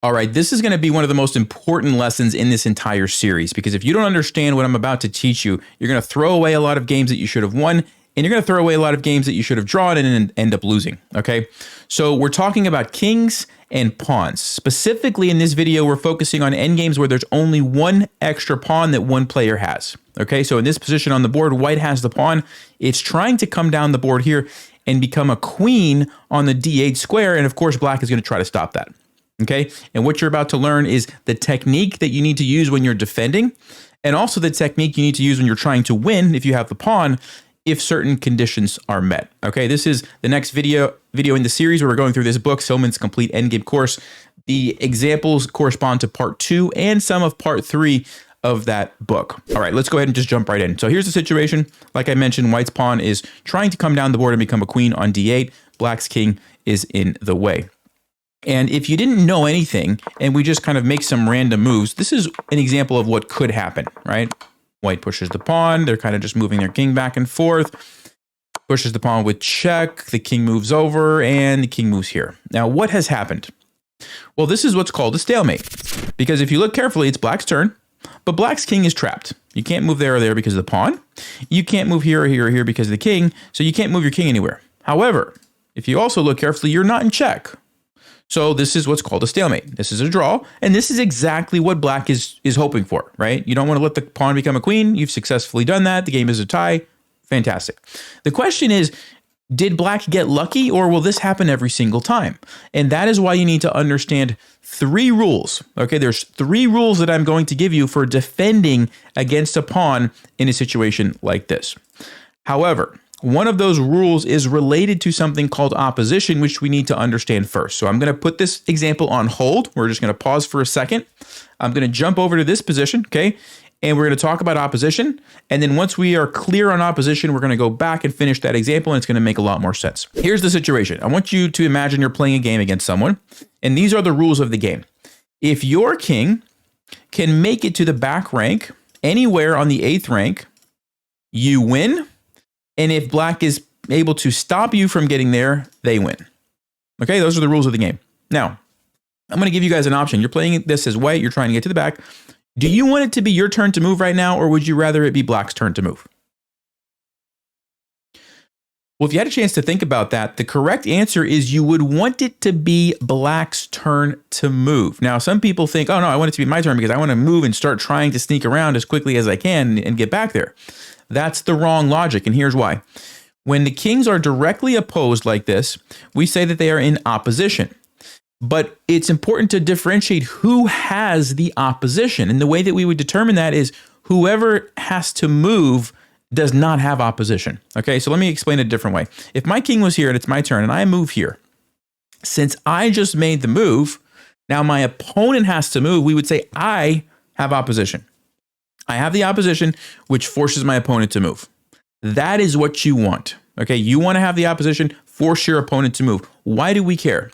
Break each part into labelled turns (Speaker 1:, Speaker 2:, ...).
Speaker 1: All right, this is going to be one of the most important lessons in this entire series, because if you don't understand what I'm about to teach you, you're going to throw away a lot of games that you should have won, and you're going to throw away a lot of games that you should have drawn and end up losing, okay? So we're talking about kings and pawns. Specifically in this video, we're focusing on endgames where there's only one extra pawn that one player has, okay? So in this position on the board, white has the pawn. It's trying to come down the board here and become a queen on the d8 square, and of course, black is going to try to stop that. Okay, and what you're about to learn is the technique that you need to use when you're defending, and also the technique you need to use when you're trying to win if you have the pawn, if certain conditions are met. Okay, this is the next video in the series where we're going through this book, Silman's Complete Endgame Course. The examples correspond to part 2 and some of part 3 of that book. All right, let's go ahead and just jump right in. So here's the situation. Like I mentioned, white's pawn is trying to come down the board and become a queen on d8. Black's king is in the way. And if you didn't know anything and we just kind of make some random moves, this is an example of what could happen, right? White pushes the pawn. They're kind of just moving their king back and forth. Pushes the pawn with check. The king moves over and the king moves here. Now, what has happened? Well, this is what's called a stalemate. Because if you look carefully, it's black's turn, but black's king is trapped. You can't move there or there because of the pawn. You can't move here or here or here because of the king, so you can't move your king anywhere. However, if you also look carefully, you're not in check. So this is what's called a stalemate. This is a draw, and this is exactly what black is hoping for, right? You don't want to let the pawn become a queen. You've successfully done that. The game is a tie. Fantastic. The question is, did black get lucky, or will this happen every single time? And that is why you need to understand 3 rules. Okay, there's 3 rules that I'm going to give you for defending against a pawn in a situation like this. However, one of those rules is related to something called opposition, which we need to understand first. So I'm going to put this example on hold. We're just going to pause for a second. I'm going to jump over to this position, okay? And we're going to talk about opposition. And then once we are clear on opposition, we're going to go back and finish that example, and it's going to make a lot more sense. Here's the situation. I want you to imagine you're playing a game against someone, and these are the rules of the game. If your king can make it to the back rank anywhere on the 8th rank, you win. And if black is able to stop you from getting there, they win. Okay, those are the rules of the game. Now, I'm going to give you guys an option. You're playing this as white. You're trying to get to the back. Do you want it to be your turn to move right now, or would you rather it be black's turn to move? Well, if you had a chance to think about that, the correct answer is you would want it to be black's turn to move. Now, some people think, oh no, I want it to be my turn because I want to move and start trying to sneak around as quickly as I can and get back there. That's the wrong logic, and here's why. When the kings are directly opposed like this, we say that they are in opposition. But it's important to differentiate who has the opposition. And the way that we would determine that is whoever has to move does not have opposition. Okay, so let me explain it a different way. If my king was here and it's my turn and I move here, since I just made the move, now my opponent has to move, we would say I have opposition. I have the opposition, which forces my opponent to move. That is what you want. Okay, you want to have the opposition, force your opponent to move. Why do we care?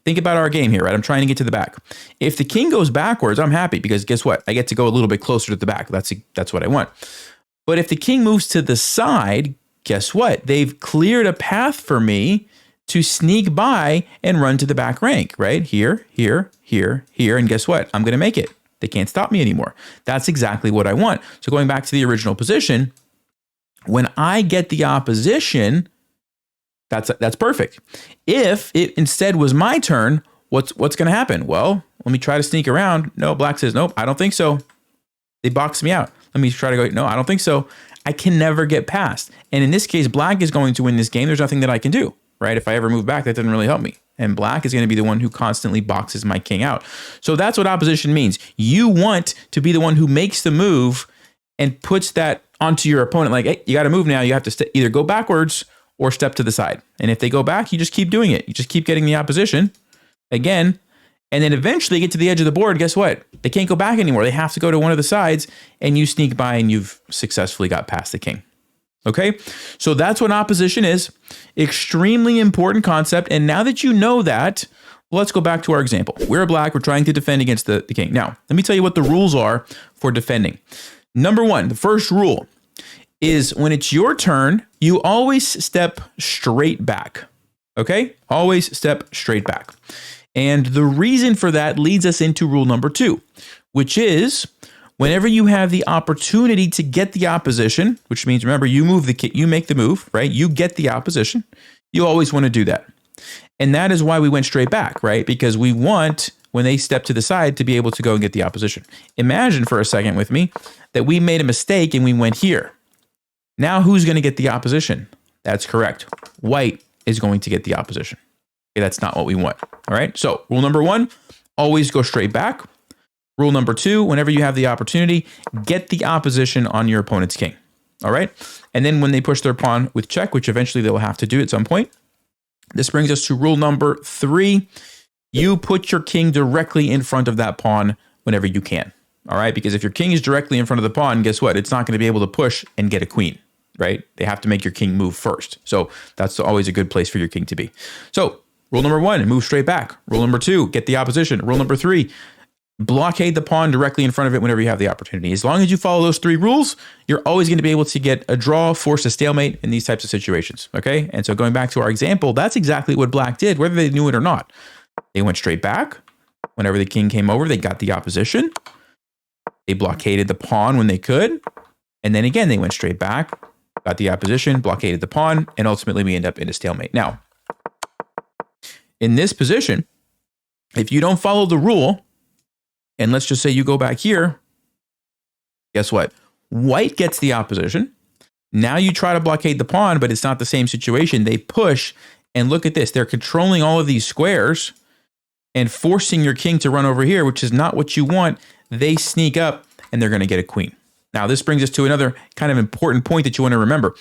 Speaker 1: Think about our game here, right? I'm trying to get to the back. If the king goes backwards, I'm happy because guess what? I get to go a little bit closer to the back. That's what I want. But if the king moves to the side, guess what? They've cleared a path for me to sneak by and run to the back rank, right? Here, here, here, here, and guess what? I'm going to make it. They can't stop me anymore. That's exactly what I want. So going back to the original position, when I get the opposition, that's perfect. If it instead was my turn, what's going to happen? Well, let me try to sneak around. No, black says, nope, I don't think so. They box me out. Let me try to go, no, I don't think so. I can never get past. And in this case, black is going to win this game. There's nothing that I can do, right? If I ever move back, that doesn't really help me. And black is going to be the one who constantly boxes my king out. So that's what opposition means. You want to be the one who makes the move and puts that onto your opponent. Like, hey, you got to move now. You have to either go backwards or step to the side. And if they go back, you just keep doing it. You just keep getting the opposition again. And then eventually get to the edge of the board. Guess what? They can't go back anymore. They have to go to one of the sides and you sneak by and you've successfully got past the king. Okay, so that's what opposition is. Extremely important concept. And now that you know that, let's go back to our example. We're black. We're trying to defend against the king. Now, let me tell you what the rules are for defending. Number 1, the first rule is when it's your turn, you always step straight back. Okay, always step straight back. And the reason for that leads us into rule number 2, which is whenever you have the opportunity to get the opposition, which means, remember, you make the move, right? You get the opposition. You always want to do that. And that is why we went straight back, right? Because we want, when they step to the side, to be able to go and get the opposition. Imagine for a second with me that we made a mistake and we went here. Now who's going to get the opposition? That's correct. White is going to get the opposition. Okay, that's not what we want. All right. So rule number 1, always go straight back. Rule number 2, whenever you have the opportunity, get the opposition on your opponent's king. All right. And then when they push their pawn with check, which eventually they'll have to do at some point, this brings us to rule number 3. You put your king directly in front of that pawn whenever you can. All right. Because if your king is directly in front of the pawn, guess what? It's not going to be able to push and get a queen, right? They have to make your king move first. So that's always a good place for your king to be. So rule number 1, move straight back. Rule number 2, get the opposition. Rule number 3, blockade the pawn directly in front of it whenever you have the opportunity. As long as you follow those 3 rules, you're always going to be able to get a draw, force a stalemate in these types of situations. Okay. And so going back to our example, that's exactly what black did, whether they knew it or not. They went straight back. Whenever the king came over, they got the opposition. They blockaded the pawn when they could. And then again, they went straight back, got the opposition, blockaded the pawn, and ultimately we end up in a stalemate. Now, in this position, if you don't follow the rule, and let's just say you go back here, guess what? White gets the opposition. Now you try to blockade the pawn, but it's not the same situation. They push, and look at this. They're controlling all of these squares and forcing your king to run over here, which is not what you want. They sneak up, and they're going to get a queen. Now, this brings us to another kind of important point that you want to remember.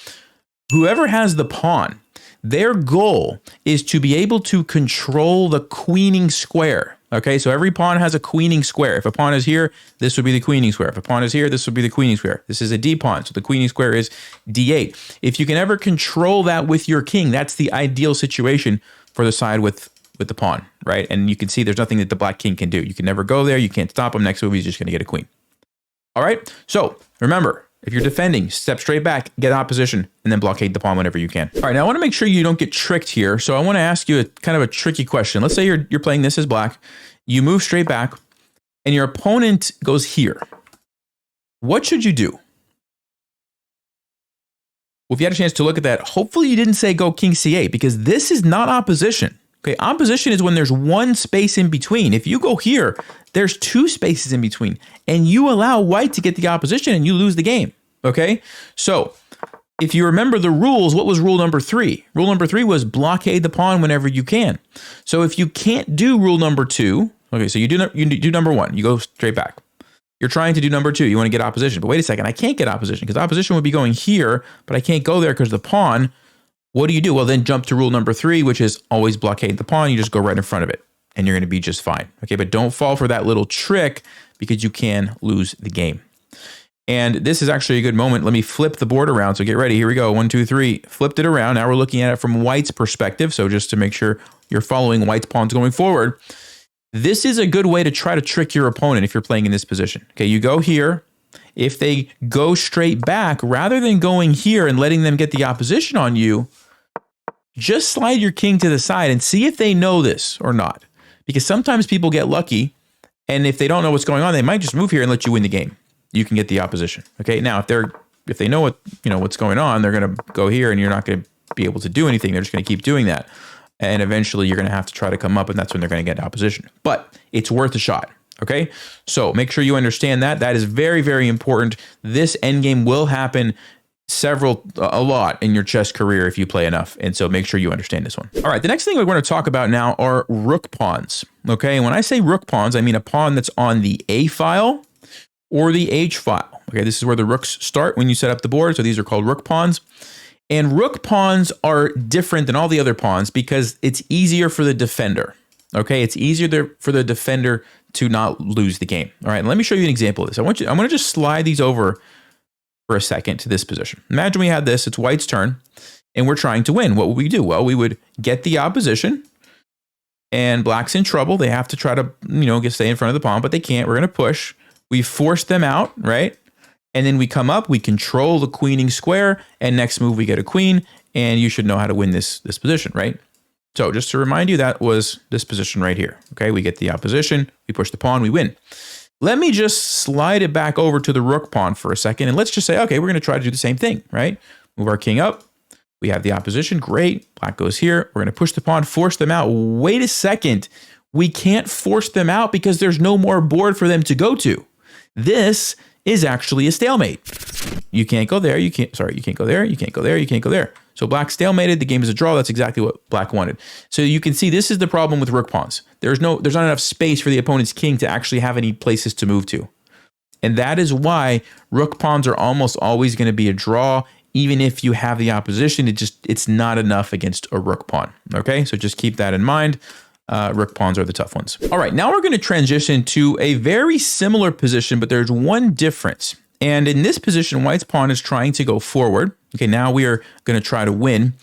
Speaker 1: Whoever has the pawn, their goal is to be able to control the queening square. Okay, so every pawn has a queening square. If a pawn is here, this would be the queening square. If a pawn is here, this would be the queening square. This is a D pawn, so the queening square is D8. If you can ever control that with your king, that's the ideal situation for the side with the pawn, right? And you can see there's nothing that the black king can do. You can never go there. You can't stop him. Next move, he's just going to get a queen. All right, so remember, if you're defending, step straight back, get opposition, and then blockade the pawn whenever you can. All right, now I want to make sure you don't get tricked here. So I want to ask you a kind of a tricky question. Let's say you're playing this as black. You move straight back, and your opponent goes here. What should you do? Well, if you had a chance to look at that, hopefully you didn't say go king c8, because this is not opposition. Okay, opposition is when there's one space in between. If you go here, there's 2 spaces in between, and you allow white to get the opposition, and you lose the game. Okay, so if you remember the rules, what was rule number 3? Rule number 3 was blockade the pawn whenever you can. So if you can't do rule number 2, okay, so you do number 1, you go straight back. You're trying to do number 2, you want to get opposition, but wait a second, I can't get opposition because opposition would be going here, but I can't go there because the pawn. What do? Well, then jump to rule number 3, which is always blockade the pawn. You just go right in front of it, and you're going to be just fine. Okay, but don't fall for that little trick because you can lose the game. And this is actually a good moment. Let me flip the board around. So get ready. Here we go. 1, 2, 3. Flipped it around. Now we're looking at it from white's perspective. So just to make sure you're following white's pawns going forward. This is a good way to try to trick your opponent if you're playing in this position. Okay, you go here. If they go straight back, rather than going here and letting them get the opposition on you, just slide your king to the side and see if they know this or not. Because sometimes people get lucky, and if they don't know what's going on, they might just move here and let you win the game. You can get the opposition. Okay, now if they know what's going on, they're going to go here, and you're not going to be able to do anything. They're just going to keep doing that, and eventually you're going to have to try to come up, and that's when they're going to get opposition. But it's worth a shot. Okay, so make sure you understand that. That is very, very important. This endgame will happen a lot in your chess career if you play enough. And so make sure you understand this one. All right, the next thing we're going to talk about now are rook pawns. Okay, and when I say rook pawns, I mean a pawn that's on the A file or the H file. Okay, this is where the rooks start when you set up the board. So these are called rook pawns. And rook pawns are different than all the other pawns because it's easier for the defender. Okay, it's easier for the defender to not lose the game. All right, and let me show you an example of this. I'm going to just slide these over for a second to this position. Imagine we had this, it's white's turn, and we're trying to win. What would we do? Well, we would get the opposition, and black's in trouble. They have to try to, stay in front of the pawn, but they can't. We're going to push. We force them out, right? And then we come up, we control the queening square, and next move we get a queen, and you should know how to win this position, right? So just to remind you, that was this position right here. Okay, we get the opposition, we push the pawn, we win. Let me just slide it back over to the rook pawn for a second, and let's just say, okay, we're going to try to do the same thing, right? Move our king up. We have the opposition. Great. Black goes here. We're going to push the pawn, force them out. Wait a second. We can't force them out because there's no more board for them to go to. This is actually a stalemate. You can't go there. You can't go there. You can't go there. You can't go there. So black stalemated. The game is a draw. That's exactly what black wanted. So you can see this is the problem with rook pawns. There's not enough space for the opponent's king to actually have any places to move to. And that is why rook pawns are almost always going to be a draw. Even if you have the opposition, it's not enough against a rook pawn. Okay, so just keep that in mind. Rook pawns are the tough ones. All right, now we're going to transition to a very similar position, but there's one difference. And in this position, white's pawn is trying to go forward. Okay, now we are going to try to win.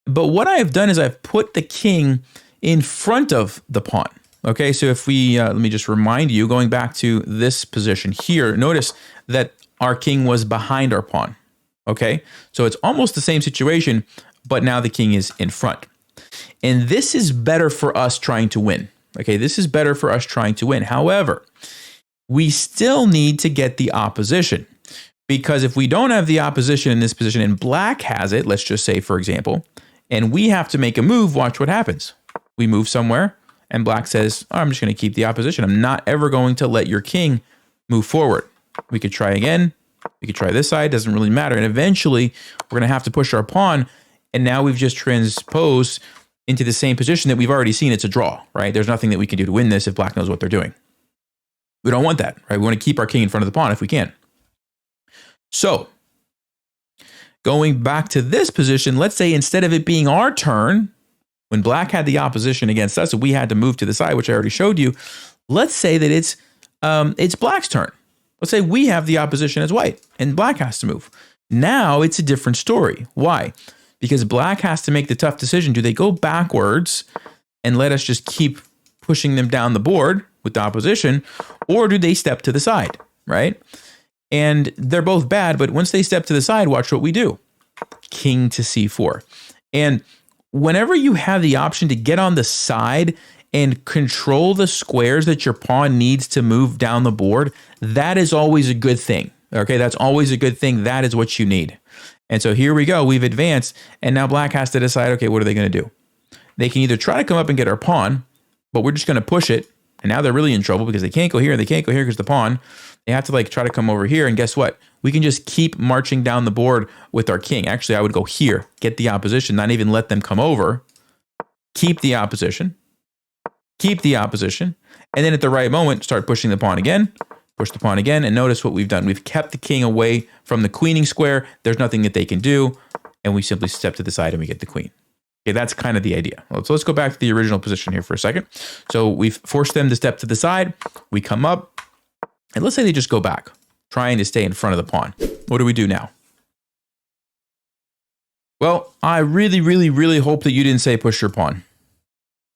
Speaker 1: But what I have done is I've put the king in front of the pawn. Okay, so if we, let me just remind you, going back to this position here, notice that our king was behind our pawn. Okay, so it's almost the same situation, but now the king is in front. And this is better for us trying to win. Okay, this is better for us trying to win. However, we still need to get the opposition, because if we don't have the opposition in this position and black has it, let's just say, for example, and we have to make a move, watch what happens. We move somewhere and black says, oh, I'm just going to keep the opposition. I'm not ever going to let your king move forward. We could try again. We could try this side. Doesn't really matter. And eventually we're going to have to push our pawn. And now we've just transposed into the same position that we've already seen. It's a draw, right? There's nothing that we can do to win this if black knows what they're doing. We don't want that, right? We want to keep our king in front of the pawn if we can. So going back to this position, let's say instead of it being our turn, when black had the opposition against us, we had to move to the side, which I already showed you. Let's say that it's black's turn. Let's say we have the opposition as white and black has to move. Now it's a different story. Why? Because black has to make the tough decision. Do they go backwards and let us just keep pushing them down the board with the opposition, or do they step to the side, right? And they're both bad, but once they step to the side, watch what we do. King to c4. And whenever you have the option to get on the side and control the squares that your pawn needs to move down the board, that is always a good thing. Okay, that's always a good thing. That is what you need. And so here we go. We've advanced, and now black has to decide, okay, what are they going to do? They can either try to come up and get our pawn, but we're just going to push it. And now they're really in trouble because they can't go here and they can't go here because the pawn. They have to like try to come over here. And guess what? We can just keep marching down the board with our king. Actually, I would go here, get the opposition, not even let them come over. Keep the opposition. Keep the opposition. And then at the right moment, start pushing the pawn again. Push the pawn again. And notice what we've done. We've kept the king away from the queening square. There's nothing that they can do. And we simply step to the side and we get the queen. Okay, that's kind of the idea. So let's go back to the original position here for a second. So we've forced them to step to the side. We come up. And let's say they just go back, trying to stay in front of the pawn. What do we do now? Well, I really, really, really hope that you didn't say push your pawn.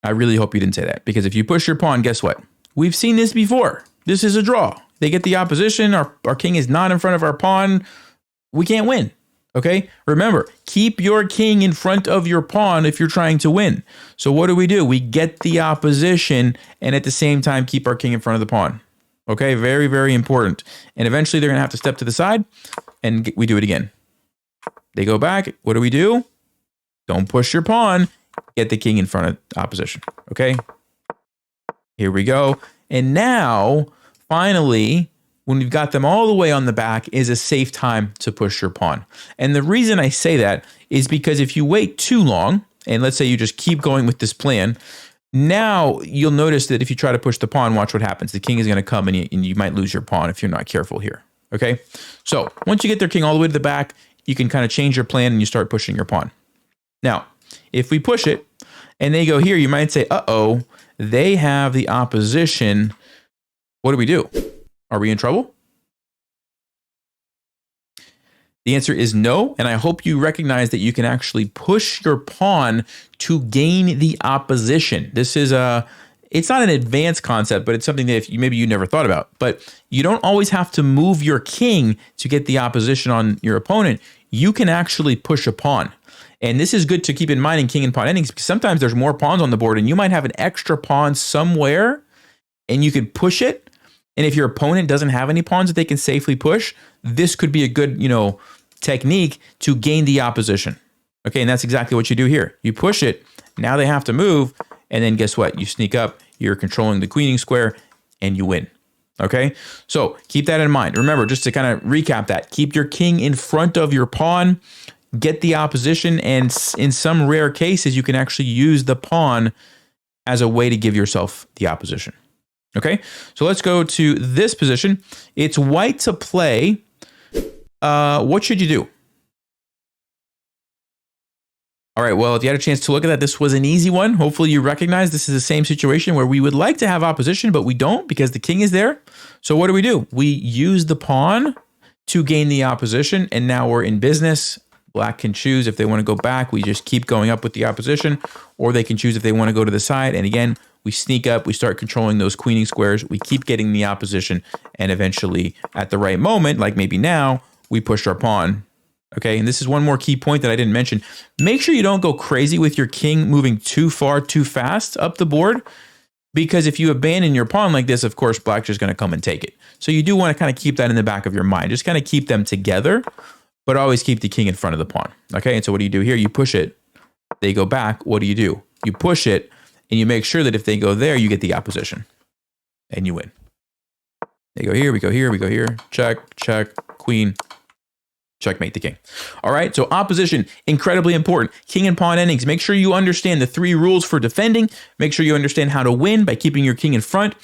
Speaker 1: I really hope you didn't say that. Because if you push your pawn, guess what? We've seen this before. This is a draw. They get the opposition. Our king is not in front of our pawn. We can't win. Okay? Remember, keep your king in front of your pawn if you're trying to win. So what do? We get the opposition and at the same time keep our king in front of the pawn. Okay? Very, very important. And eventually they're going to have to step to the side and we do it again. They go back. What do? Don't push your pawn. Get the king in front of opposition. Okay? Here we go. And now, finally, when we've got them all the way on the back, is a safe time to push your pawn. And the reason I say that is because if you wait too long, and let's say you just keep going with this plan, now you'll notice that if you try to push the pawn, watch what happens. The king is going to come and you might lose your pawn if you're not careful here. Okay? So once you get their king all the way to the back, you can kind of change your plan and you start pushing your pawn. Now, if we push it and they go here, you might say, uh-oh, they have the opposition. What do? Are we in trouble? The answer is no, and I hope you recognize that you can actually push your pawn to gain the opposition. This is it's not an advanced concept, but it's something that maybe you never thought about. But you don't always have to move your king to get the opposition on your opponent. You can actually push a pawn. And this is good to keep in mind in king and pawn endings, because sometimes there's more pawns on the board and you might have an extra pawn somewhere and you could push it. And if your opponent doesn't have any pawns that they can safely push, this could be a good, technique to gain the opposition. Okay, and that's exactly what you do here. You push it, now they have to move, and then guess what? You sneak up, you're controlling the queening square, and you win. Okay, so keep that in mind. Remember, just to kind of recap that, keep your king in front of your pawn, get the opposition, and in some rare cases, you can actually use the pawn as a way to give yourself the opposition. Okay, so let's go to this position. It's white to play. What should you do? All right, well, if you had a chance to look at that, this was an easy one. Hopefully you recognize this is the same situation where we would like to have opposition, but we don't because the king is there. So what do? We use the pawn to gain the opposition, and now we're in business. Black can choose if they want to go back. We just keep going up with the opposition, or they can choose if they want to go to the side. And again, we sneak up, we start controlling those queening squares. We keep getting the opposition, and eventually at the right moment, like maybe now, we push our pawn. Okay, and this is one more key point that I didn't mention. Make sure you don't go crazy with your king moving too far, too fast up the board, because if you abandon your pawn like this, of course, black's just going to come and take it. So you do want to kind of keep that in the back of your mind. Just kind of keep them together, but always keep the king in front of the pawn. Okay, and so what do? Here, you push it. They go back. What do? You push it, and you make sure that if they go there, you get the opposition, and you win. They go here, we go here, we go here. Check, check, queen. Checkmate the king. All right, so opposition, incredibly important. King and pawn endings. Make sure you understand the 3 rules for defending. Make sure you understand how to win by keeping your king in front.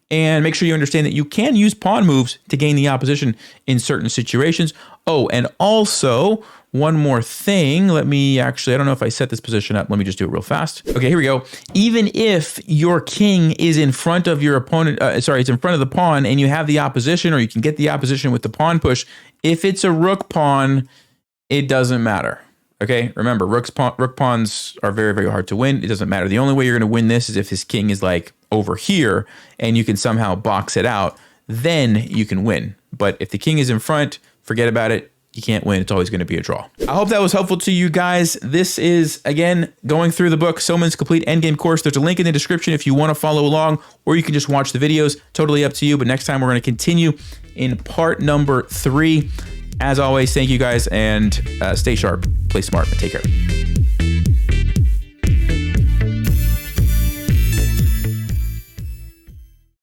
Speaker 1: And make sure you understand that you can use pawn moves to gain the opposition in certain situations. Oh, and also, one more thing. I don't know if I set this position up. Let me just do it real fast. Okay, here we go. Even if your king is in front of your opponent, it's in front of the pawn, and you have the opposition, or you can get the opposition with the pawn push, if it's a rook pawn, it doesn't matter. Okay, remember, rook pawns are very, very hard to win. It doesn't matter. The only way you're going to win this is if his king is like over here, and you can somehow box it out. Then you can win. But if the king is in front, forget about it. You can't win. It's always going to be a draw. I hope that was helpful to you guys. This is, again, going through the book, Silman's Complete Endgame Course. There's a link in the description if you want to follow along, or you can just watch the videos. Totally up to you. But next time, we're going to continue in part number 3. As always, thank you guys, and stay sharp, play smart, and take care.